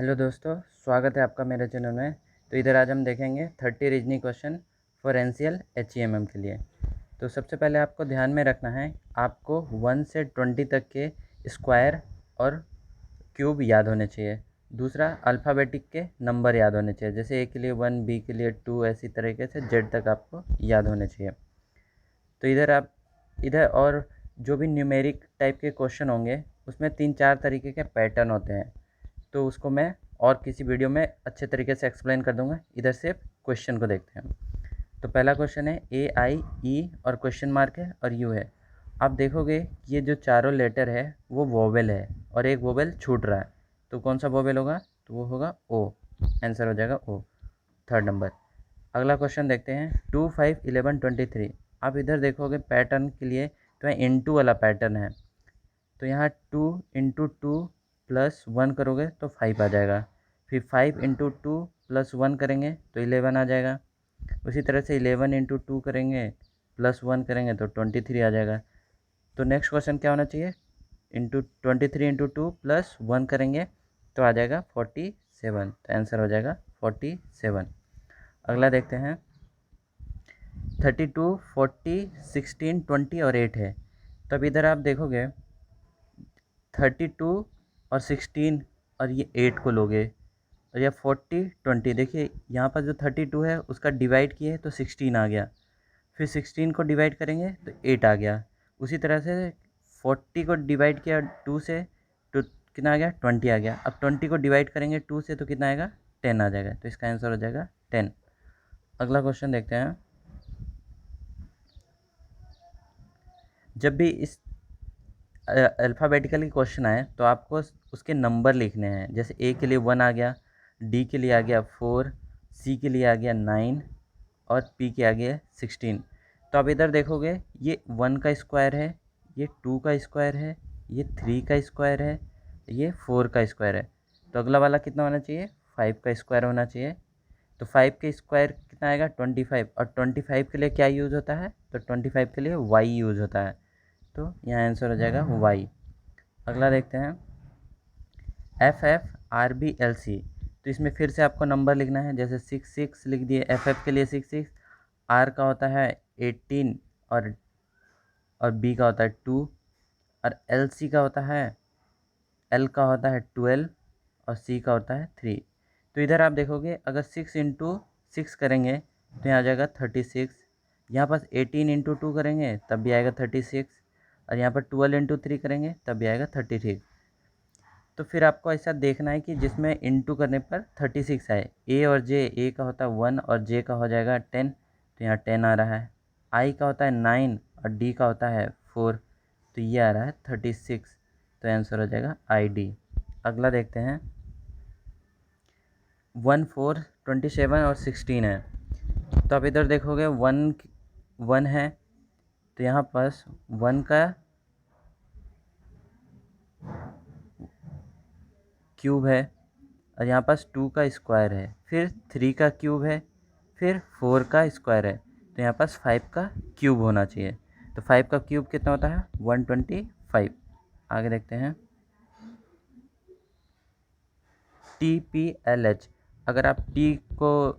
Hello दोस्तों, स्वागत है आपका मेरे चैनल में। तो इधर आज हम देखेंगे 30 रीजनिंग क्वेश्चन फॉर एनसीएल एचईएमएम के लिए। तो सबसे पहले आपको ध्यान में रखना है, आपको 1 से 20 तक के स्क्वायर और क्यूब याद होने चाहिए। दूसरा, अल्फ़ाबेटिक के नंबर याद होने चाहिए, जैसे ए के लिए 1, बी के लिए 2, ऐसी तरीके से जेड तक आपको याद होने चाहिए। तो इधर और जो भी न्यूमेरिक टाइप के क्वेश्चन होंगे उसमें 3-4 तरीके के पैटर्न होते हैं, तो उसको मैं और किसी वीडियो में अच्छे तरीके से एक्सप्लेन कर दूंगा। इधर से क्वेश्चन को देखते हैं। तो पहला क्वेश्चन है AIE और क्वेश्चन मार्क है और यू है। आप देखोगे ये जो चारों लेटर है वो वोवेल है और एक वोवेल छूट रहा है, तो कौन सा वोवेल होगा? तो वो होगा ओ। आंसर हो जाएगा ओ, थर्ड नंबर। अगला क्वेश्चन देखते हैं 2, 5, 11, 23। आप इधर देखोगे पैटर्न के लिए तो इंटू वाला पैटर्न है, तो यहाँ 2 इंटू 2 प्लस 1 करोगे तो 5 आ जाएगा। फिर 5 इंटू 2 प्लस 1 करेंगे तो 11 आ जाएगा। उसी तरह से 11 इंटू 2 करेंगे प्लस 1 करेंगे तो 23 आ जाएगा। तो नेक्स्ट क्वेश्चन क्या होना चाहिए? 23 इंटू 2 प्लस 1 करेंगे तो आ जाएगा 47। तो आंसर हो जाएगा 47। अगला देखते हैं 32, 40, 16, 20 और 8 है। तब इधर आप देखोगे 32 और 16 और ये 8 को लोगे और यह 40, 20। देखिए यहाँ पर जो 32 है उसका डिवाइड किए तो 16 आ गया, फिर 16 को डिवाइड करेंगे तो 8 आ गया। उसी तरह से 40 को डिवाइड किया 2 से तो कितना आ गया? 20 आ गया। अब 20 को डिवाइड करेंगे 2 से तो कितना आएगा? 10 आ जाएगा। तो इसका आंसर हो जाएगा 10। अगला क्वेश्चन देखते हैं। जब भी इस अल्फ़ाबेटिकली क्वेश्चन आए तो आपको उसके नंबर लिखने हैं। जैसे ए के लिए 1 आ गया, डी के लिए आ गया 4, सी के लिए आ गया 9 और पी के आ गया 16। तो आप इधर देखोगे ये 1 का स्क्वायर है, ये 2 का स्क्वायर है, ये 3 का स्क्वायर है, ये 4 का स्क्वायर है। तो अगला वाला कितना होना चाहिए? 5 का स्क्वायर होना चाहिए। तो 5 के स्क्वायर कितना आएगा? 25। और 25 के लिए क्या यूज़ होता है? तो 25 के लिए वाई यूज़ होता है। तो यहाँ आंसर हो जाएगा वाई। अगला देखते हैं FFRBLC। तो इसमें फिर से आपको नंबर लिखना है। जैसे 6 लिख दिए, FF के लिए 6, R का होता है 18 और B का होता है 2 और LC का होता है, L का होता है 12 और C का होता है 3। तो इधर आप देखोगे अगर 6 इंटू 6 करेंगे तो यहाँ आ जाएगा 36। यहाँ पास 18 इंटू 2 करेंगे तब भी आएगा 36 और यहाँ पर 12 इंटू 3 करेंगे तब भी आएगा 33। तो फिर आपको ऐसा देखना है कि जिसमें इंटू करने पर 36 आए। ए और जे, ए का होता है 1 और जे का हो जाएगा 10, तो यहाँ 10 आ रहा है। आई का होता है 9 और डी का होता है 4, तो ये आ रहा है 36। तो आंसर हो जाएगा ID। अगला देखते हैं 1, 4, 27 और 16 है। तो आप इधर देखोगे 1 है तो यहाँ पास 1 का क्यूब है और यहाँ पास 2 का स्क्वायर है, फिर 3 का क्यूब है, फिर 4 का स्क्वायर है, तो यहाँ पास 5 का क्यूब होना चाहिए। तो 5 का क्यूब कितना होता है? 125। आगे देखते हैं TPLH। अगर आप टी को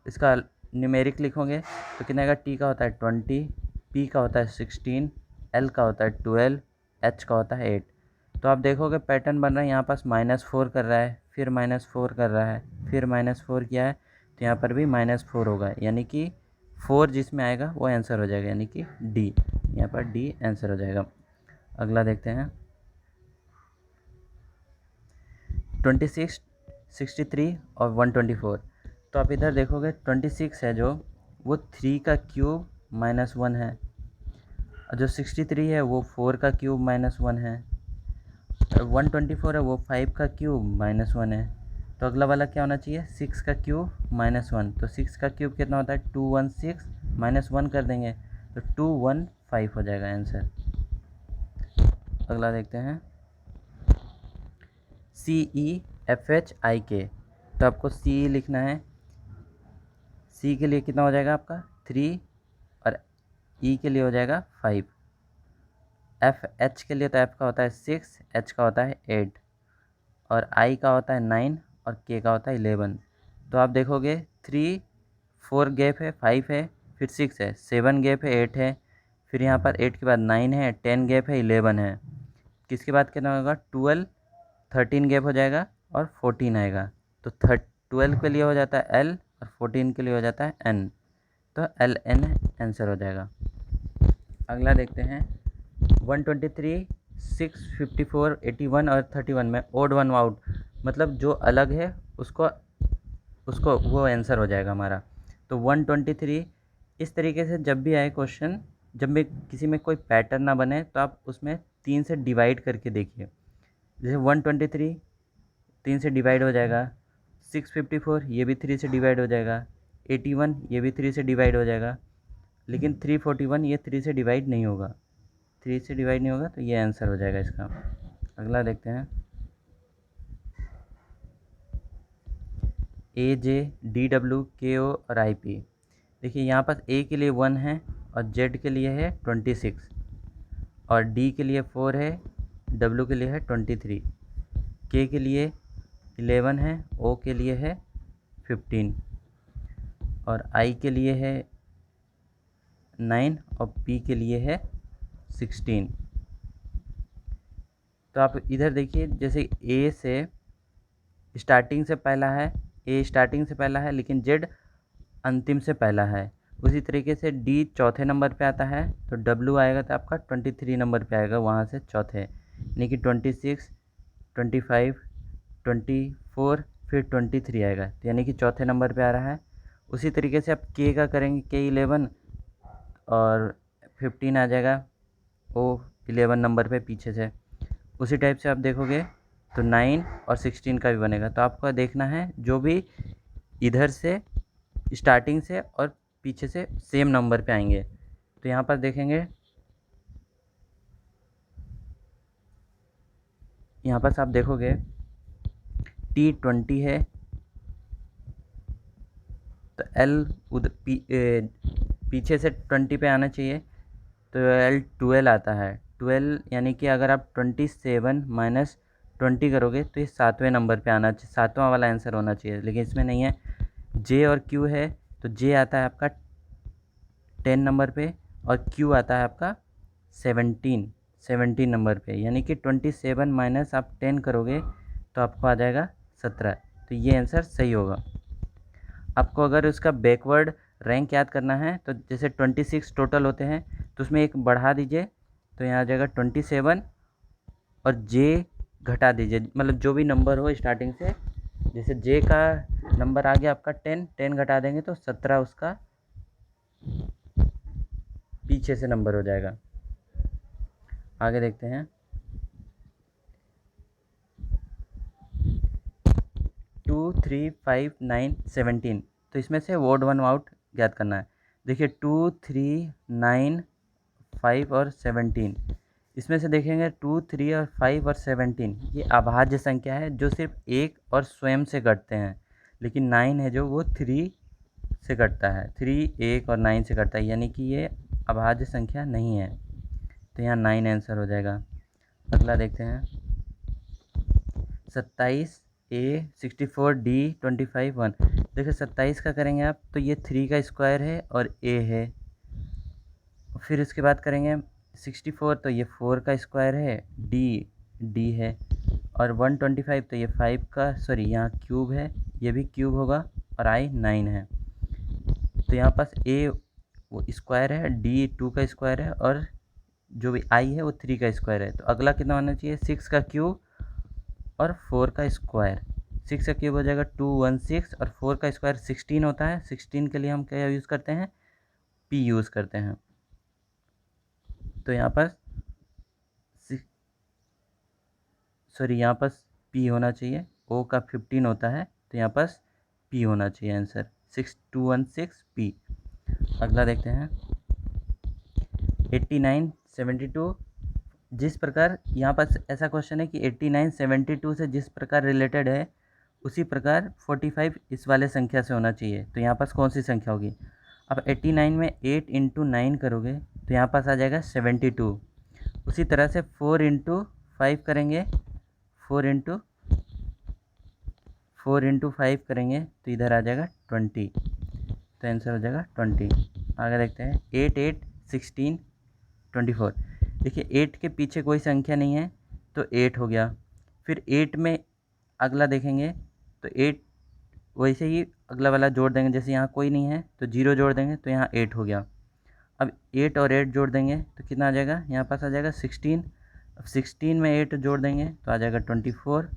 इसका न्यूमेरिक लिखोगे तो कितना आएगा? टी का होता है 20, पी का होता है 16, एल का होता है 12, एच का होता है 8। तो आप देखोगे पैटर्न बन रहा है, यहाँ पास -4 कर रहा है, फिर -4 कर रहा है, फिर -4 किया है, तो यहाँ पर भी -4 होगा, यानी कि 4 जिसमें आएगा वो आंसर हो जाएगा, यानी कि डी। यहाँ पर डी आंसर हो जाएगा। अगला देखते हैं 26, 63 और 124। तो आप इधर देखोगे 26 है जो, वो 3 का क्यूब -1 है और जो 63 है वो 4 का क्यूब -1 है और 124 है वो 5 का क्यूब -1 है। तो अगला वाला क्या होना चाहिए? 6 का क्यूब -1। तो 6 का क्यूब कितना होता है? 216 -1 कर देंगे तो 215 हो जाएगा आंसर। अगला देखते हैं CEFHIK। तो आपको CE लिखना है। C के लिए कितना हो जाएगा आपका? 3 और E के लिए हो जाएगा 5। H के लिए तो F का होता है 6, H का होता है 8 और I का होता है 9 और के का होता है 11। तो आप देखोगे 3 4 गैप है, 5 है, फिर 6 है, 7 गैप है, 8 है, फिर यहाँ पर 8 के बाद 9 है, 10 गैप है, 11 है। किसके बाद कितना होगा? 12, 13 गैप हो जाएगा और 14 आएगा। तो 12 के लिए हो जाता है एल और 14 के लिए हो जाता है एन। तो एल एन आंसर हो जाएगा। अगला देखते हैं 123, 654, 81 और 31 में ओड वन आउट, मतलब जो अलग है उसको उसको वो आंसर हो जाएगा हमारा। तो 123 इस तरीके से जब भी आए क्वेश्चन, जब भी किसी में कोई पैटर्न ना बने तो आप उसमें 3 से डिवाइड करके देखिए। जैसे 123 3 से डिवाइड हो जाएगा, 654 ये भी 3 से डिवाइड हो जाएगा, 81 ये भी 3 से डिवाइड हो जाएगा, लेकिन 341 ये 3 से डिवाइड नहीं होगा। 3 से डिवाइड नहीं होगा तो ये आंसर हो जाएगा इसका। अगला देखते हैं ए जे डी डब्ल्यू के ओ और आई पी। देखिए यहाँ पर ए के लिए 1 है और जेड के लिए है 26 और डी के लिए 4 है, डब्ल्यू के लिए है 23, के के लिए 11 है, ओ के लिए है 15 और आई के लिए है 9 और पी के लिए है 16। तो आप इधर देखिए, जैसे ए से स्टार्टिंग से पहला है, ए स्टार्टिंग से पहला है लेकिन जेड अंतिम से पहला है। उसी तरीके से डी चौथे नंबर पे आता है तो डब्ल्यू आएगा तो आपका 23 नंबर पे आएगा, वहाँ से चौथे, यानी कि 26, 25, 24 फिर 23 आएगा, तो यानी कि चौथे नंबर पे आ रहा है। उसी तरीके से आप के का करेंगे, के 11 और 15 आ जाएगा, ओ 11 नंबर पे पीछे से। उसी टाइप से आप देखोगे तो 9 और 16 का भी बनेगा। तो आपको देखना है जो भी इधर से स्टार्टिंग से और पीछे से सेम नंबर पे आएंगे। तो यहाँ पर देखेंगे, यहाँ पर आप देखोगे T20 है तो L पीछे से 20 पे आना चाहिए, तो L 12 आता है। 12 यानी कि अगर आप 27 माइनस 20 करोगे तो ये 7वें नंबर पे आना चाहिए, 7वां वाला आंसर होना चाहिए, लेकिन इसमें नहीं है। J और Q है तो J आता है आपका 10 नंबर पे और Q आता है आपका 17 नंबर पे, यानी कि 27 माइनस आप 10 करोगे तो आपको आ जाएगा 17। तो ये आंसर सही होगा। आपको अगर उसका बैकवर्ड रैंक याद करना है तो जैसे 26 टोटल होते हैं तो उसमें एक बढ़ा दीजिए तो यहाँ आ जाएगा 27 और जे घटा दीजिए, मतलब जो भी नंबर हो स्टार्टिंग से, जैसे जे का नंबर आ गया आपका 10 घटा देंगे तो 17 उसका पीछे से नंबर हो जाएगा। आगे देखते हैं 2, 3, 5, 9, 17। तो इसमें से वोड वन आउट ज्ञात करना है। देखिए 2, 3, 9, 5 और 17, इसमें से देखेंगे 2, 3 और 5 और 17 ये अभाज्य संख्या है जो सिर्फ एक और स्वयं से घटते हैं, लेकिन 9 है जो वो 3 से घटता है, 3, 1 और 9 से घटता है, यानी कि ये अभाज्य संख्या नहीं है। तो यहाँ 9 आंसर हो जाएगा। अगला देखते हैं 27 A, 64 D, 25 1। देखिए 27 का करेंगे आप तो ये 3 का स्क्वायर है और A है। फिर उसके बाद करेंगे 64 तो ये 4 का स्क्वायर है, D है, और 125 तो ये 5 का, सॉरी यहाँ क्यूब है, ये भी क्यूब होगा, और I 9 है। तो यहाँ पास A वो स्क्वायर है, D 2 का स्क्वायर है, और जो भी I है वो 3 का स्क्वायर है। तो अगला कितना होना चाहिए? 6 का क्यूब और 4 का स्क्वायर। 6 का क्यूब हो जाएगा 216 और 4 का स्क्वायर 16 होता है। 16 के लिए हम क्या यूज़ करते हैं? P यूज़ करते हैं। तो यहाँ पर यहाँ पर P होना चाहिए, O का 15 होता है तो यहाँ पर P होना चाहिए आंसर, 6216 P। अगला देखते हैं 89 72। जिस प्रकार यहाँ पर ऐसा क्वेश्चन है कि 89 72 से जिस प्रकार रिलेटेड है उसी प्रकार 45 इस वाले संख्या से होना चाहिए। तो यहाँ पास कौन सी संख्या होगी? अब 89 में 8 इंटू 9 करोगे तो यहाँ पास आ जाएगा 72। उसी तरह से 4 इंटू 5 करेंगे, 4 इंटू 4 इंटू 5 करेंगे तो इधर आ जाएगा 20, तो आंसर हो जाएगा 20। आगे देखते हैं 8 8 16 24। देखिए 8 के पीछे कोई संख्या नहीं है तो 8 हो गया। फिर 8 में अगला देखेंगे तो 8 वैसे ही अगला वाला जोड़ देंगे, जैसे यहाँ कोई नहीं है तो 0 जोड़ देंगे तो यहाँ 8 हो गया। अब 8 और 8 जोड़ देंगे तो कितना आ जाएगा, यहाँ पास आ जाएगा 16। अब 16 में 8 जोड़ देंगे तो आ जाएगा 24।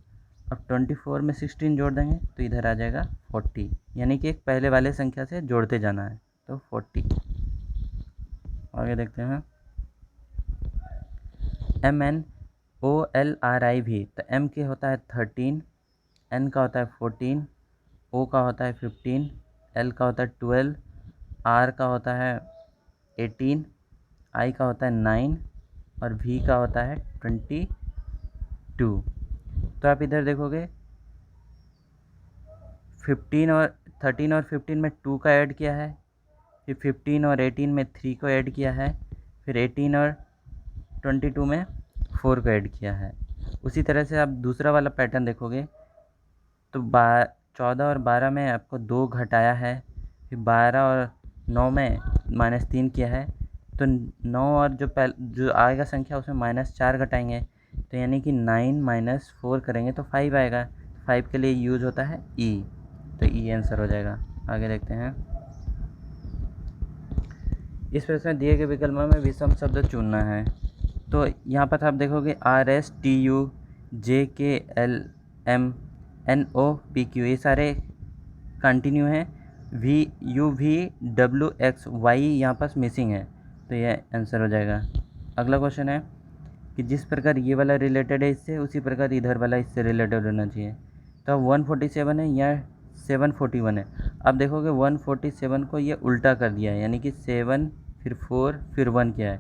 अब 24 में 16 जोड़ देंगे तो इधर आ जाएगा 40, यानी कि एक पहले वाले संख्या से जोड़ते जाना है, तो 40। आगे देखते हैं MNOLRIV। तो M के होता है 13, N का होता है 14, O का होता है 15, L का होता है 12, R का होता है 18, I का होता है 9 और V का होता है 22। तो आप इधर देखोगे 13 और 15 में 2 का ऐड किया है, फिर 15 और 18 में 3 को ऐड किया है, फिर 18 और 22 में 4 को ऐड किया है। उसी तरह से आप दूसरा वाला पैटर्न देखोगे तो 14 और 12 में आपको 2 घटाया है, फिर 12 और 9 में -3 किया है, तो 9 और जो आएगा संख्या उसमें -4 घटाएंगे, तो यानी कि 9 - 4 करेंगे तो 5 आएगा। 5 के लिए यूज होता है ई, तो ई आंसर हो जाएगा। आगे देखते हैं इस प्रश्न में दिए गए विकल्प में विषम शब्द चुनना है। तो यहाँ पर आप देखोगे RSTU JKLM NOPQ ये सारे कंटिन्यू हैं, VUVWXY यहाँ पास मिसिंग है, तो ये आंसर हो जाएगा। अगला क्वेश्चन है कि जिस प्रकार ये वाला रिलेटेड है इससे, उसी प्रकार इधर वाला इससे रिलेटेड होना चाहिए। तो 147 है या 741 है। अब देखोगे 147 को ये उल्टा कर दिया है, यानी कि 7 फिर 4 फिर 1 किया है,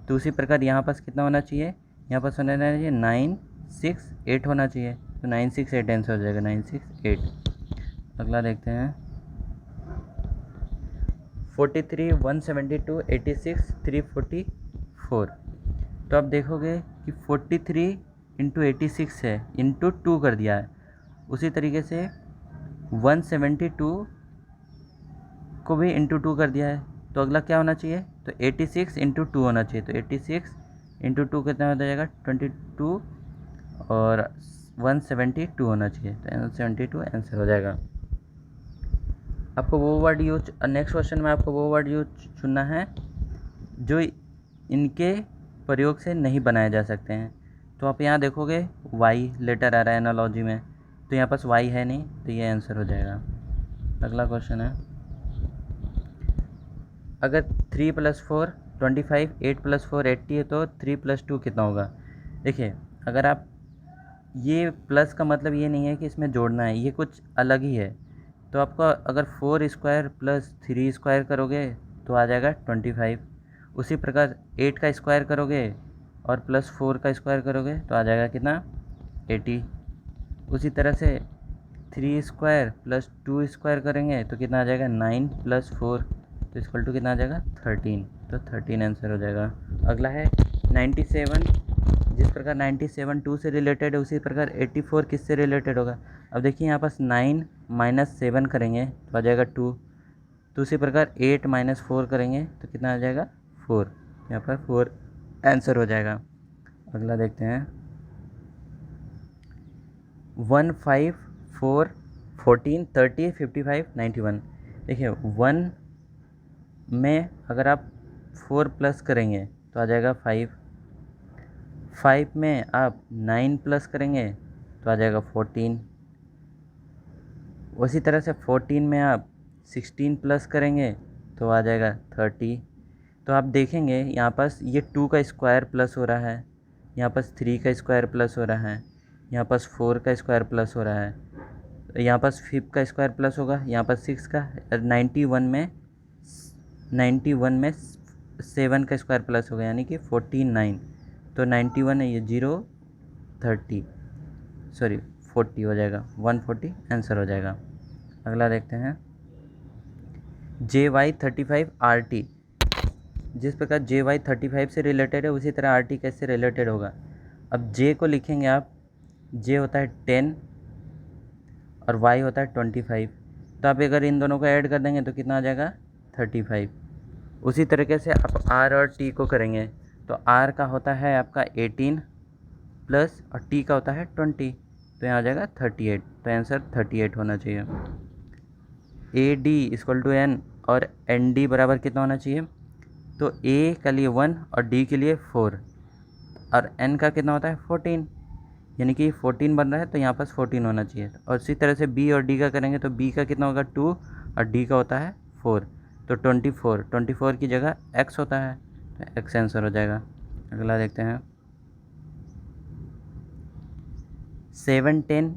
तो उसी प्रकार यहाँ पास कितना होना चाहिए, यहाँ पास होना चाहिए 9 6 8 होना चाहिए, तो 9 6 8 आंसर हो जाएगा 9 6 8। अगला देखते हैं 43 172 86 344। तो आप देखोगे कि 43 इंटू 86 है, इंटू 2 कर दिया है। उसी तरीके से 172 को भी इंटू 2 कर दिया है, तो अगला क्या होना चाहिए, तो 86 इंटू 2 होना चाहिए, तो 86 इंटू 2 कितना हो जाएगा 22 और 172 होना चाहिए, तो 172 आंसर हो जाएगा। आपको वो वर्ड यूज, नेक्स्ट क्वेश्चन में आपको वो वर्ड यूज चुनना है जो इनके प्रयोग से नहीं बनाए जा सकते हैं। तो आप यहाँ देखोगे वाई लेटर आ रहा है एनालॉजी में, तो यहाँ पास वाई है नहीं, तो ये आंसर हो जाएगा। अगला क्वेश्चन है अगर 3 + 4 25 8 + 4 80 है तो 3 + 2 कितना होगा। देखिए अगर आप ये प्लस का मतलब ये नहीं है कि इसमें जोड़ना है, ये कुछ अलग ही है। तो आपको अगर 4 स्क्वायर प्लस 3 स्क्वायर करोगे तो आ जाएगा 25। उसी प्रकार 8 का स्क्वायर करोगे और प्लस 4 का स्क्वायर करोगे तो आ जाएगा कितना 80। उसी तरह से 3 स्क्वायर प्लस 2 स्क्वायर करेंगे तो कितना आ जाएगा 9 + 4, तो इक्वल टू कितना आ जाएगा 13, तो 13 आंसर हो जाएगा। अगला है 97। जिस प्रकार 97 2 से रिलेटेड है, उसी प्रकार 84 किससे रिलेटेड होगा। अब देखिए यहाँ पास 9 - 7 करेंगे तो आ जाएगा 2, तो उसी प्रकार 8 - 4 करेंगे तो कितना आ जाएगा 4, यहाँ पर 4 आंसर हो जाएगा। अगला देखते हैं 1 5 4 14 30 55 91। देखिए 1 में अगर आप 4 प्लस करेंगे तो आ जाएगा 5, 5 में आप 9 प्लस करेंगे तो आ जाएगा 14, उसी तरह से 14 में आप 16 प्लस करेंगे तो आ जाएगा 30। तो आप देखेंगे यहाँ पास ये 2 का स्क्वायर प्लस हो रहा है, यहाँ पास 3 का स्क्वायर प्लस हो रहा है, यहाँ पास 4 का स्क्वायर प्लस हो रहा है, यहाँ पास 5 का स्क्वायर प्लस होगा, यहाँ पास 6 का, 91 में 7 का स्क्वायर प्लस होगा, यानी कि 49। तो 91 है ये 40 हो जाएगा, 140 आंसर हो जाएगा। अगला देखते हैं JY 35 RT। जिस प्रकार JY 35 से रिलेटेड है, उसी तरह RT कैसे रिलेटेड होगा। अब J को लिखेंगे आप, J होता है 10 और y होता है 25। तो आप अगर इन दोनों को ऐड कर देंगे तो कितना आ जाएगा 35। उसी तरीके से आप r और t को करेंगे तो r का होता है आपका 18 प्लस और t का होता है 20, तो यहाँ आ जाएगा 38। तो आंसर 38 होना चाहिए। A D equal to N और एन डी बराबर कितना होना चाहिए, तो ए के लिए 1 और डी के लिए 4 और एन का कितना होता है 14, यानी कि 14 बन रहा है तो यहाँ पास 14 होना चाहिए। और इसी तरह से बी और डी का करेंगे तो बी का कितना होगा 2 और डी का होता है 4, तो 24 की जगह एक्स होता है, तो एक्स आंसर हो जाएगा। अगला देखते हैं 7, 10,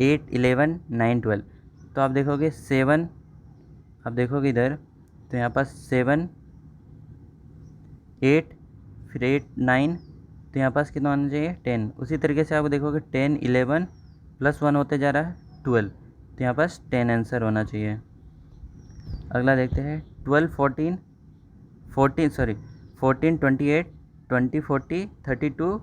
8, 11, 9, 12। तो आप देखोगे 7, आप देखोगे इधर तो यहाँ पास 7, 8, फिर 8, 9, तो यहाँ पास कितना होना चाहिए 10। उसी तरीके से आप देखोगे 10, 11 प्लस 1 होते जा रहा है 12, तो यहाँ पास 10 आंसर होना चाहिए। अगला देखते हैं 12, 14, 14, 28, 20, 40, 32,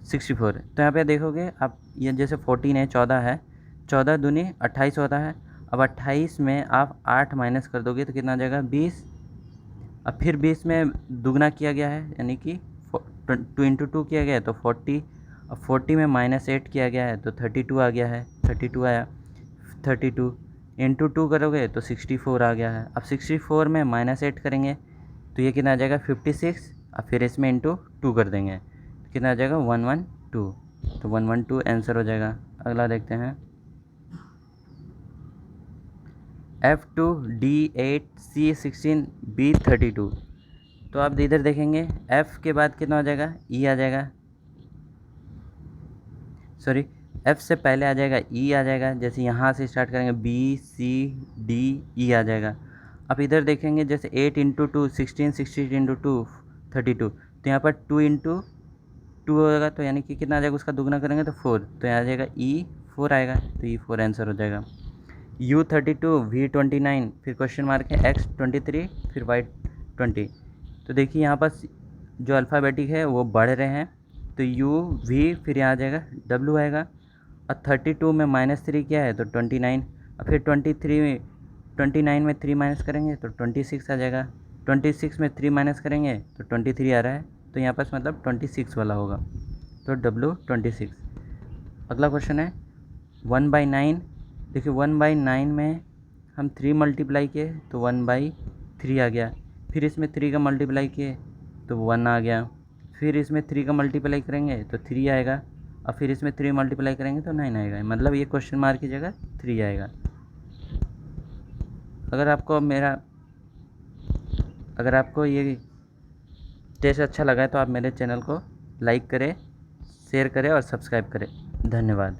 64। तो यहाँ पे देखोगे आप ये जैसे 14 है 14 है, 14 दूनी 28 होता है। अब 28 में आप 8 माइनस कर दोगे तो कितना आ जाएगा 20। अब फिर 20 में दुगना किया गया है यानी कि 2 इंटू 2 किया गया है तो 40। अब 40 में -8 किया गया है तो 32 आ गया है, 32 आया। 32 इंटू 2 करोगे तो 64 आ गया है। अब 64 में -8 करेंगे तो ये कितना आ जाएगा 56। अब फिर इसमें इंटू 2 कर देंगे तो कितना आ जाएगा 112, तो 112 आंसर हो जाएगा। अगला देखते हैं F2, D8, C16, B32। तो आप इधर देखेंगे F के बाद कितना हो जाएगा E आ जाएगा, सॉरी F से पहले आ जाएगा E आ जाएगा। जैसे यहाँ से स्टार्ट करेंगे B, C, D, E आ जाएगा। अब इधर देखेंगे जैसे 8 इंटू 2 16, 16 इंटू 2 32, तो यहाँ पर 2 इंटू 2 होगा तो यानी कि कितना आ जाएगा उसका दुगना करेंगे तो 4, तो यहाँ आ जाएगा E4 आएगा, तो E4 आंसर हो जाएगा। U32, V29, फिर क्वेश्चन मार्क है X23, फिर Y20। तो देखिए यहाँ पास जो अल्फ़ाबेटिक है वो बढ़ रहे हैं तो U, V, फिर यहाँ आ जाएगा W आएगा। और 32 में -3 क्या है तो 29, और फिर 29 में 3 माइनस करेंगे तो 26 आ जाएगा। 26 में 3 माइनस करेंगे तो 23 आ रहा है, तो यहाँ पास मतलब 26 वाला होगा, तो W26। अगला क्वेश्चन है 1/9। देखिए 1/9 में हम 3 मल्टीप्लाई किए तो 1/3 आ गया। फिर इसमें 3 का मल्टीप्लाई किए तो 1 आ गया। फिर इसमें 3 का मल्टीप्लाई करेंगे तो 3 आएगा, और फिर इसमें 3 मल्टीप्लाई करेंगे तो 9 आएगा, मतलब ये क्वेश्चन मार्क की जगह 3 आएगा। अगर आपको ये टेस्ट अच्छा लगा है तो आप मेरे चैनल को लाइक करें, शेयर करें और सब्सक्राइब करें। धन्यवाद।